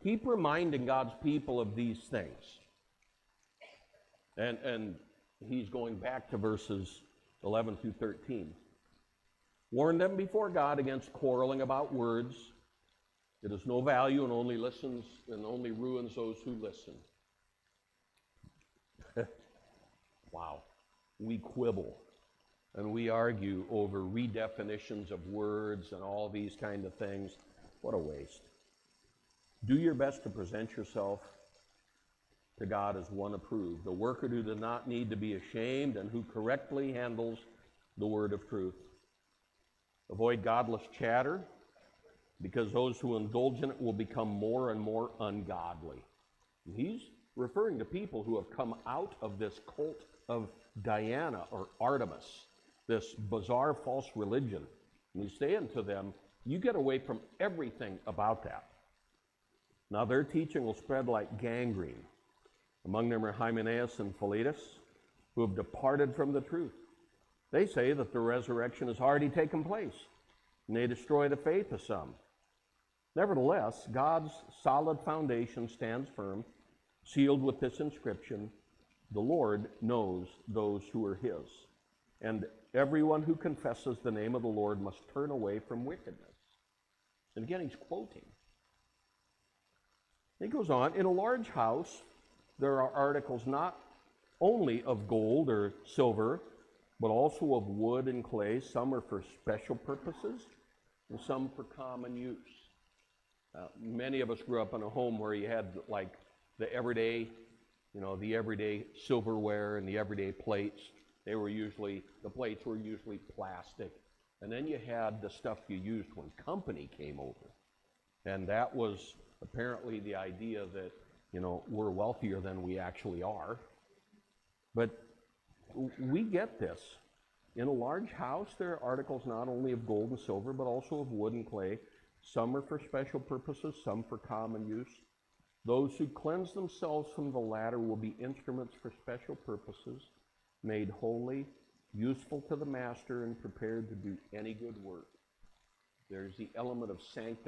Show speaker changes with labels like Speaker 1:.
Speaker 1: Keep reminding God's people of these things. And he's going back to verses 11 through 13. Warn them before God against quarreling about words. It is no value and only ruins those who listen. Wow. We quibble and we argue over redefinitions of words and all these kind of things. What a waste. Do your best to present yourself to God as one approved, a worker who does not need to be ashamed and who correctly handles the word of truth. Avoid godless chatter, because those who indulge in it will become more and more ungodly. And he's referring to people who have come out of this cult of Diana or Artemis, this bizarre false religion. And he's saying to them, you get away from everything about that. Now their teaching will spread like gangrene. Among them are Hymenaeus and Philetus, who have departed from the truth. They say that the resurrection has already taken place, and they destroy the faith of some. Nevertheless, God's solid foundation stands firm, sealed with this inscription, the Lord knows those who are his. And everyone who confesses the name of the Lord must turn away from wickedness. And again, he's quoting. He goes on, in a large house, there are articles not only of gold or silver, but also of wood and clay. Some are for special purposes, and some for common use. Many of us grew up in a home where you had like the everyday silverware and the everyday plates. The plates were usually plastic. And then you had the stuff you used when company came over. And that was apparently the idea that, we're wealthier than we actually are. But we get this. In a large house, there are articles not only of gold and silver, but also of wood and clay. Some are for special purposes, some for common use. Those who cleanse themselves from the latter will be instruments for special purposes, made holy, useful to the master, and prepared to do any good work. There's the element of sanctification.